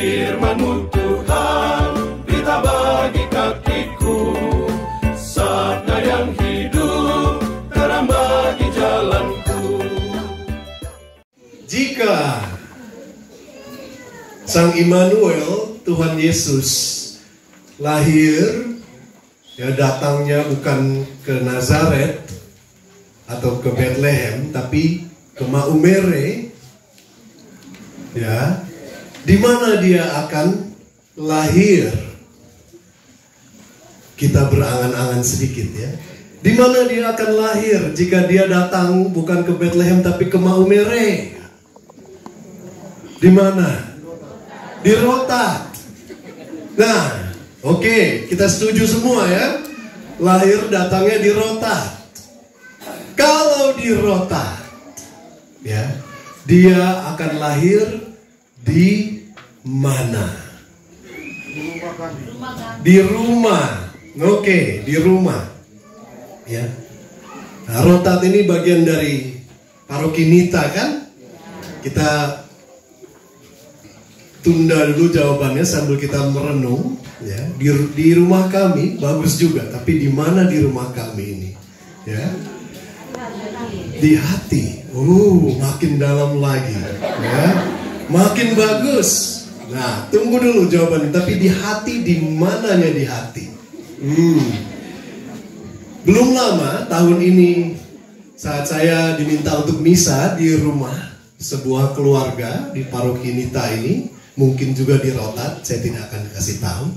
firman-Mu Tuhan, berita bagi kakiku, sabda yang hidup, terang bagi jalanku. Jika Sang Immanuel, Tuhan Yesus, lahir, ya datangnya bukan ke Nazaret atau ke Bethlehem, tapi ke Maumere, ya, di mana dia akan lahir? Kita berangan-angan sedikit ya. Di mana dia akan lahir jika dia datang bukan ke Bethlehem tapi ke Maumere? Di mana? Di Rotat. Nah, oke, kita setuju semua ya. Lahir datangnya di Rotat. Kalau di Rotat, ya, dia akan lahir di mana? Di rumah. Oke, di rumah. Ya. Nah, Rotat ini bagian dari paroki Nita kan? Kita tunda dulu jawabannya sambil kita merenung, ya. Di rumah kami bagus juga, tapi di mana di rumah kami ini? Ya. Di hati. Makin dalam lagi, ya. Makin bagus. Nah, tunggu dulu jawabannya, tapi di hati, di mananya di hati? Belum lama tahun ini saat saya diminta untuk misa di rumah sebuah keluarga di paroki Nita ini, mungkin juga di Rotat, saya tidak akan kasih tahu.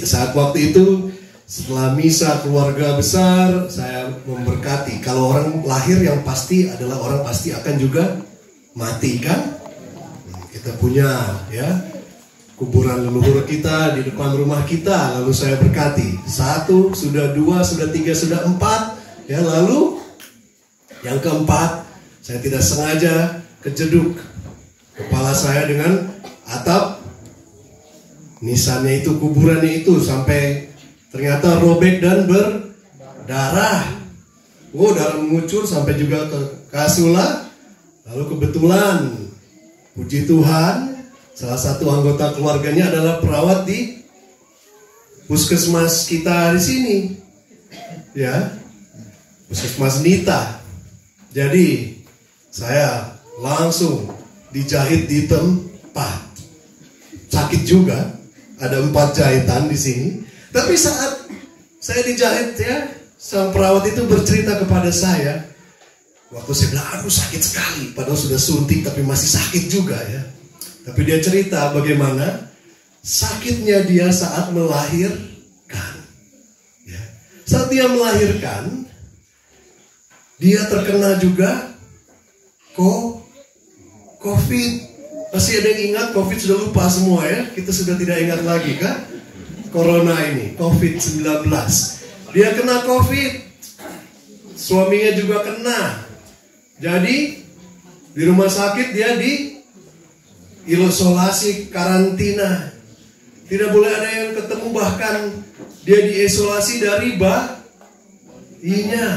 Saat waktu itu setelah misa keluarga besar, saya memberkati. Kalau orang lahir yang pasti adalah orang pasti akan juga mati kan? Kita punya ya kuburan leluhur kita di depan rumah kita, lalu saya berkati. 1, sudah 2, sudah 3, sudah 4, ya, lalu yang keempat saya tidak sengaja kejeduk kepala saya dengan atap nisannya itu, kuburannya itu, sampai ternyata robek dan berdarah. Darah mengucur sampai juga ke kasula. Lalu kebetulan, puji Tuhan, salah satu anggota keluarganya adalah perawat di puskesmas kita di sini, ya, puskesmas Nita. Jadi saya langsung dijahit di tempat. Sakit juga, ada 4 jahitan di sini. Tapi saat saya dijahit ya, sang perawat itu bercerita kepada saya. Waktu saya bilang, aduh sakit sekali, padahal sudah suntik tapi masih sakit juga ya. Tapi dia cerita bagaimana sakitnya dia saat melahirkan. Ya. Saat dia melahirkan, dia terkena juga COVID. Masih ada yang ingat? COVID sudah lupa semua ya. Kita sudah tidak ingat lagi kan? Corona ini, COVID-19. Dia kena COVID. Suaminya juga kena. Jadi di rumah sakit dia di isolasi, karantina. Tidak boleh ada yang ketemu, bahkan dia diisolasi dari bayinya.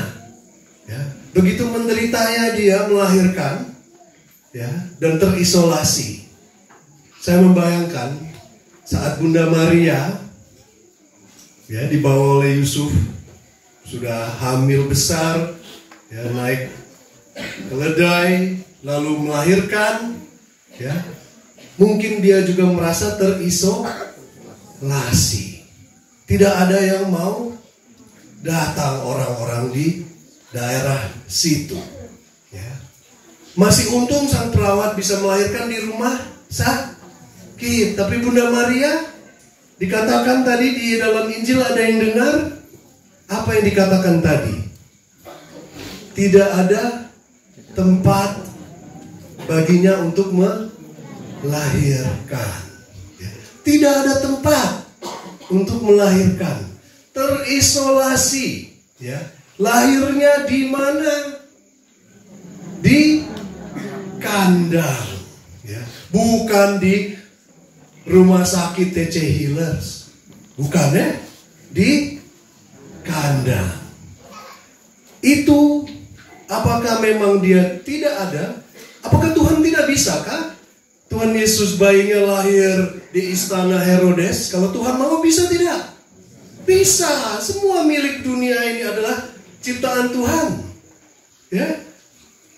Ya. Begitu menderitanya dia melahirkan, ya, dan terisolasi. Saya membayangkan saat Bunda Maria, ya, dibawa oleh Yusuf, sudah hamil besar, ya, naik keledai, lalu melahirkan, ya, mungkin dia juga merasa terisolasi. Tidak ada yang mau datang orang-orang di daerah situ. Ya. Masih untung sang perawat bisa melahirkan di rumah sakit. Tapi Bunda Maria, dikatakan tadi di dalam Injil, ada yang dengar? Apa yang dikatakan tadi? Tidak ada tempat baginya untuk melahirkan. Tidak ada tempat untuk melahirkan. Terisolasi. Ya. Lahirnya di mana? Di kandang. Ya. Bukan di rumah sakit TC Healers. Bukan ya? Di kandang. Itu apakah memang dia tidak ada? Apakah Tuhan tidak bisa kah Tuhan Yesus bayinya lahir di istana Herodes. Kalau Tuhan mau, bisa tidak? Bisa. Semua milik dunia ini adalah ciptaan Tuhan. Ya.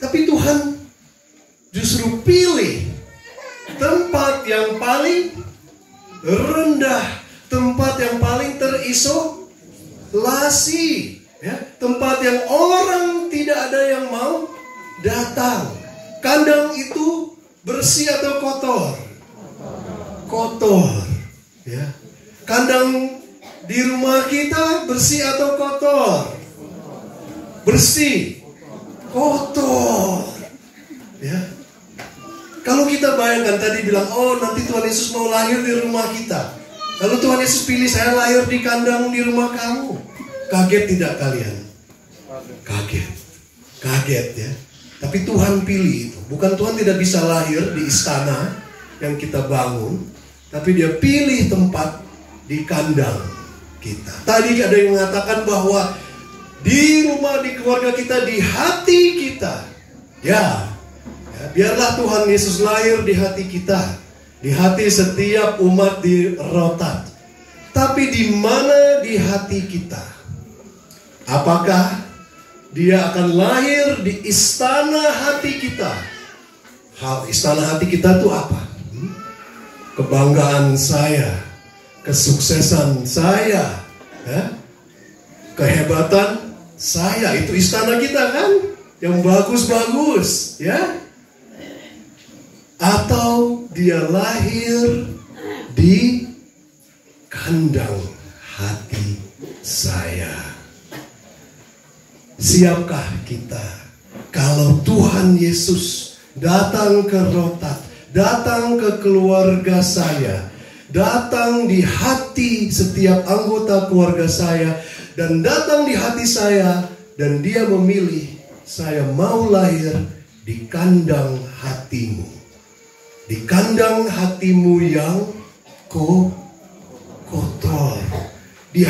Tapi Tuhan justru pilih tempat yang paling rendah, tempat yang paling terisolasi, ya. Tempat yang orang tidak ada yang mau datang. Kandang itu bersih atau kotor? Kotor, ya. Kandang di rumah kita bersih atau kotor? Bersih. Kotor, ya. Kalau kita bayangkan tadi bilang, oh nanti Tuhan Yesus mau lahir di rumah kita. Lalu Tuhan Yesus pilih saya lahir di kandang di rumah kamu. Kaget tidak kalian? Kaget. Kaget, ya. Tapi Tuhan pilih itu. Bukan Tuhan tidak bisa lahir di istana yang kita bangun, tapi Dia pilih tempat di kandang kita. Tadi ada yang mengatakan bahwa di rumah, di keluarga kita, di hati kita. Ya, biarlah Tuhan Yesus lahir di hati kita, di hati setiap umat di Rotat. Tapi di mana di hati kita? Apakah Dia akan lahir di istana hati kita? Istana hati kita itu apa? Kebanggaan saya, kesuksesan saya, ya? Kehebatan saya, itu istana kita kan? Yang bagus-bagus, ya? Atau Dia lahir di kandang hati saya? Siapkah kita kalau Tuhan Yesus datang ke Rotat, datang ke keluarga saya, datang di hati setiap anggota keluarga saya, dan datang di hati saya, dan Dia memilih, saya mau lahir di kandang hatimu. Di kandang hatimu yang kotor. Di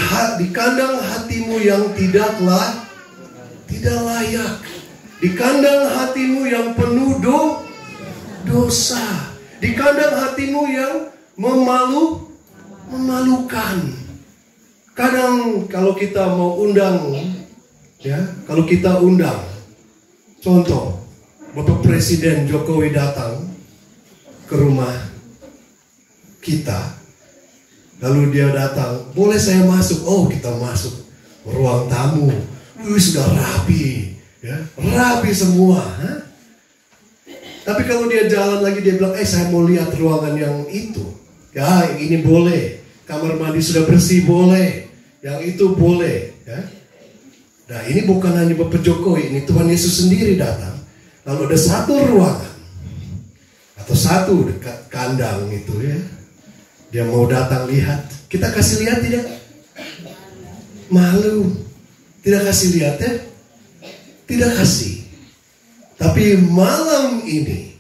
kandang hatimu yang tidak layak. Di kandang hatimu yang penuh dosa. Di kandang hatimu yang memalukan. Kadang kalau kita mau undang, ya, kalau kita undang, contoh, Bapak Presiden Jokowi datang ke rumah kita, lalu dia datang, boleh saya masuk? Oh, kita masuk ruang tamu, sudah rapi, ya, rapi semua. Ha? Tapi kalau dia jalan lagi, dia bilang, saya mau lihat ruangan yang itu, ya, yang ini boleh, kamar mandi sudah bersih, boleh. Yang itu boleh, ya. Nah, ini bukan hanya Bapak Jokowi, ini Tuhan Yesus sendiri datang. Lalu ada satu ruangan atau satu dekat kandang itu, ya. Dia mau datang lihat. Kita kasih lihat tidak? Malu. Tidak kasih lihat, ya? Tidak kasih. Tapi malam ini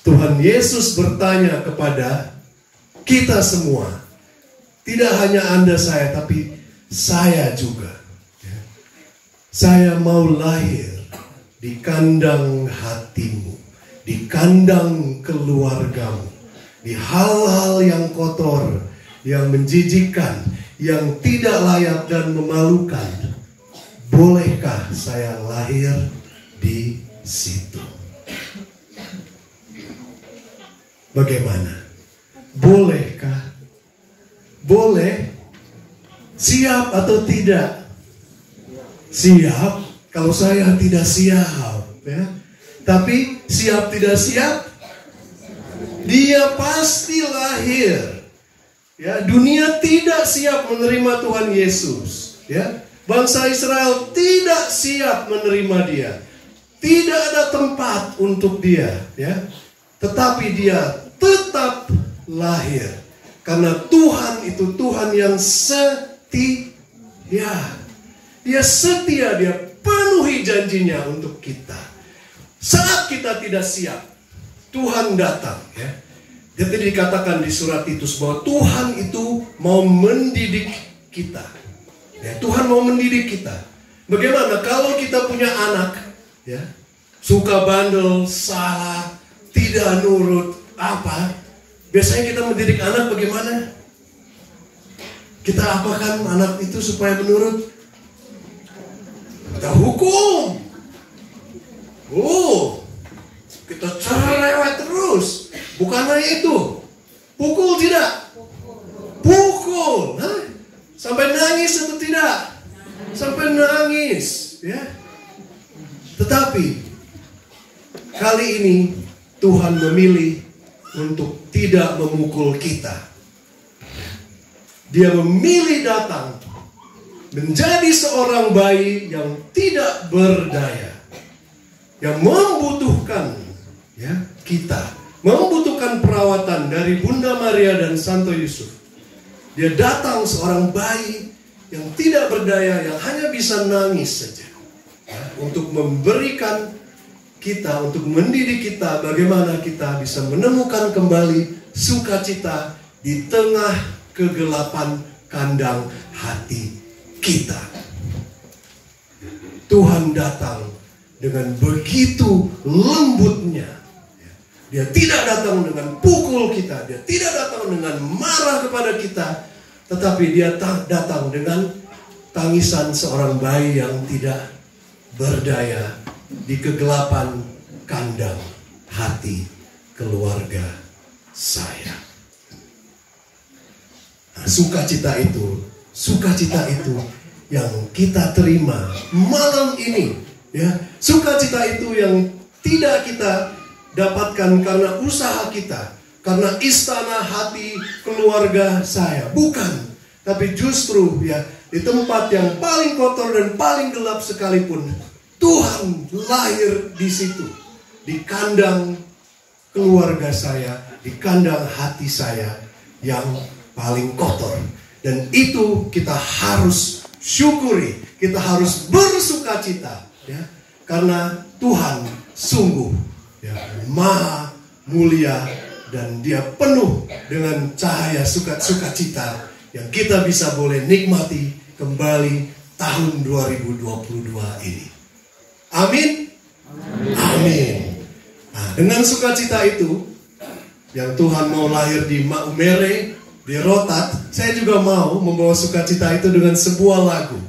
Tuhan Yesus bertanya kepada kita semua. Tidak hanya Anda, saya, tapi saya juga. Saya mau lahir di kandang hatimu, di kandang keluargamu, di hal-hal yang kotor, yang menjijikkan, yang tidak layak dan memalukan. Bolehkah saya lahir di situ? Bagaimana? Bolehkah? Boleh? Siap atau tidak? Siap. Kalau saya tidak siap, ya. Tapi siap tidak siap, Dia pasti lahir. Ya, dunia tidak siap menerima Tuhan Yesus. Ya, bangsa Israel tidak siap menerima Dia. Tidak ada tempat untuk Dia. Ya, tetapi Dia tetap lahir. Karena Tuhan itu Tuhan yang setia. Dia setia, Dia penuhi janjinya untuk kita. Saat kita tidak siap, Tuhan datang, ya. Jadi dikatakan di surat Titus bahwa Tuhan itu mau mendidik kita. Ya, Tuhan mau mendidik kita. Bagaimana kalau kita punya anak, ya, suka bandel, salah, tidak nurut, apa? Biasanya kita mendidik anak bagaimana? Kita apakan anak itu supaya menurut? Kita hukum. Oh, kita cerewet terus. Bukan hanya itu. Pukul tidak? Pukul. Hah? Sampai nangis atau tidak? Sampai nangis, ya. Tetapi kali ini Tuhan memilih untuk tidak memukul kita. Dia memilih datang menjadi seorang bayi yang tidak berdaya, yang membutuhkan, ya, kita, membutuhkan perawatan dari Bunda Maria dan Santo Yusuf. Dia datang seorang bayi yang tidak berdaya, yang hanya bisa nangis saja, ya, untuk memberikan kita, untuk mendidik kita bagaimana kita bisa menemukan kembali sukacita di tengah kegelapan kandang hati kita. Tuhan datang dengan begitu lembutnya. Dia tidak datang dengan pukul kita, dia tidak datang dengan marah kepada kita, tetapi dia datang dengan tangisan seorang bayi yang tidak berdaya di kegelapan kandang hati keluarga saya. Nah, sukacita itu yang kita terima malam ini, ya. Sukacita itu yang tidak kita dapatkan karena usaha kita, karena istana hati keluarga saya, bukan. Tapi justru, ya, di tempat yang paling kotor dan paling gelap sekalipun, Tuhan lahir di situ, di kandang keluarga saya, di kandang hati saya yang paling kotor. Dan itu kita harus syukuri, kita harus bersukacita, ya, karena Tuhan sungguh, ya, maha mulia, dan dia penuh dengan cahaya sukacita yang kita bisa boleh nikmati kembali tahun 2022 ini. Amin. Amin. Nah, dengan sukacita itu yang Tuhan mau lahir di Maumere, di Rotat, saya juga mau membawa sukacita itu dengan sebuah lagu.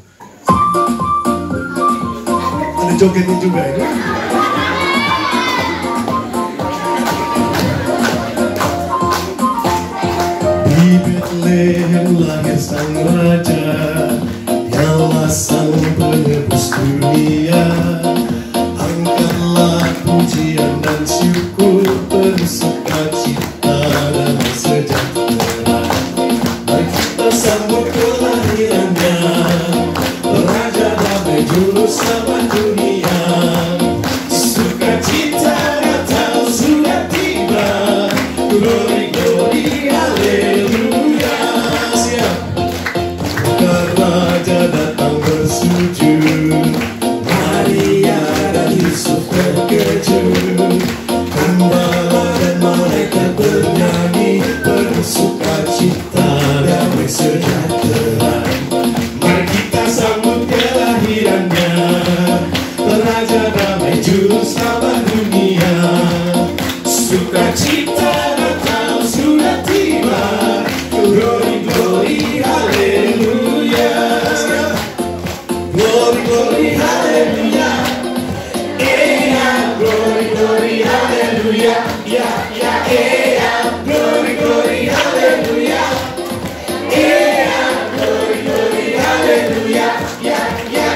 Ada jogetnya juga ini. Di Bethlehem lahir sang raja, dialah sang penebus dunia. Angkatlah pujian dan syukur, bersukacita dan sejahtera. Mari kita sambut kelahirannya, Raja damai juru selamat dunia. Sukacita datang sudah tiba, glory glory haleluya. Siap. Raja datang bersujud, Maria dan Yusuf terkejut, gembala dan malaikat bernyanyi, bersukacita damai sejahtera. Mari kita sambut kelahirannya, Raja damai juru selamat dunia. Sukacita datang sudah tiba, glory glory haleluya. Glory glory haleluya. Glory glory haleluya. Ya ya glory glory haleluya. Glory glory haleluya. Ya ya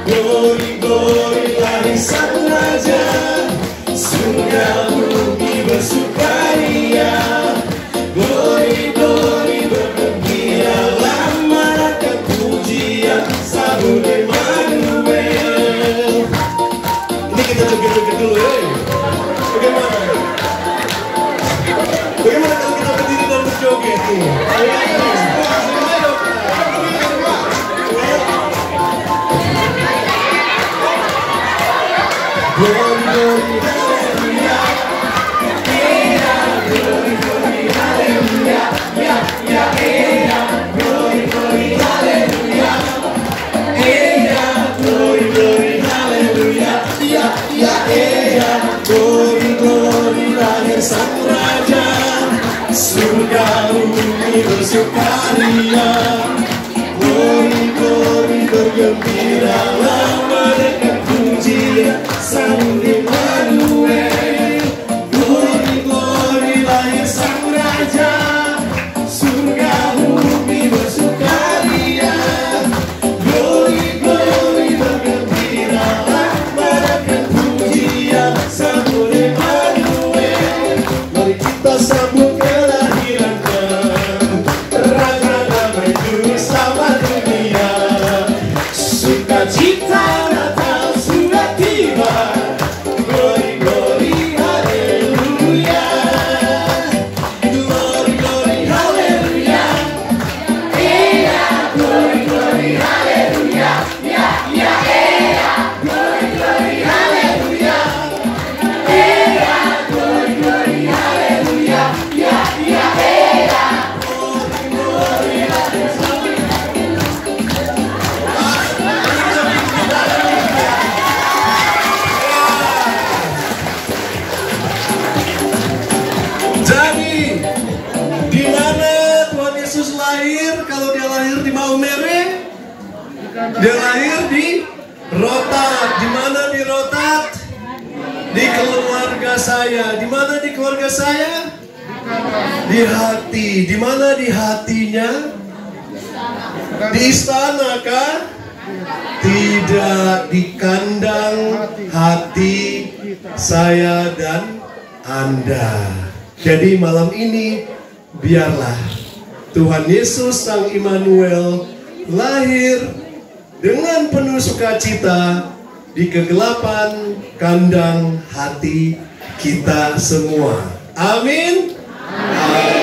glory glory lahir sang raja, surga bumi bersukaria. Glory glory bergembiralah, malaikat pujian sambut Emmanuel. Ini kita joget-joget dulu, ya. Bagaimana? Bagaimana kalau kita berdiri dan berjoget nih? Glory glory haleluya. Glory glory haleluya. Ya ya glory glory haleluya. Glory glory haleluya. Ya ya glory glory lahir sang surga bumi bersukaria, glory glory bergembiralah, mereka puji Sang Immanuel. Glory glory lahir Sang Raja, surga bumi bersukaria, glory glory bergembiralah, mereka puji Sang Immanuel. Mari kita sambut kelahirannya, Raja damai juru selamat dunia. Sukacita Natal sudah tiba, glory glory haleluya, glory glory haleluya, iya glory glory haleluya, ya ya iya glory glory haleluya, iya glory glory haleluya, ya ya iya glory glory haleluya. Jadi, di mana Tuhan Yesus lahir? Kalau dia lahir di Maumere, dia lahir di Rotat. Di mana di Rotat? Di keluarga saya. Di mana di keluarga saya? Di hati. Di mana di hatinya? Di istana kah? Tidak, di kandang hati saya dan Anda. Jadi malam ini biarlah Tuhan Yesus Sang Immanuel lahir dengan penuh sukacita di kegelapan kandang hati kita semua. Amin. Amin.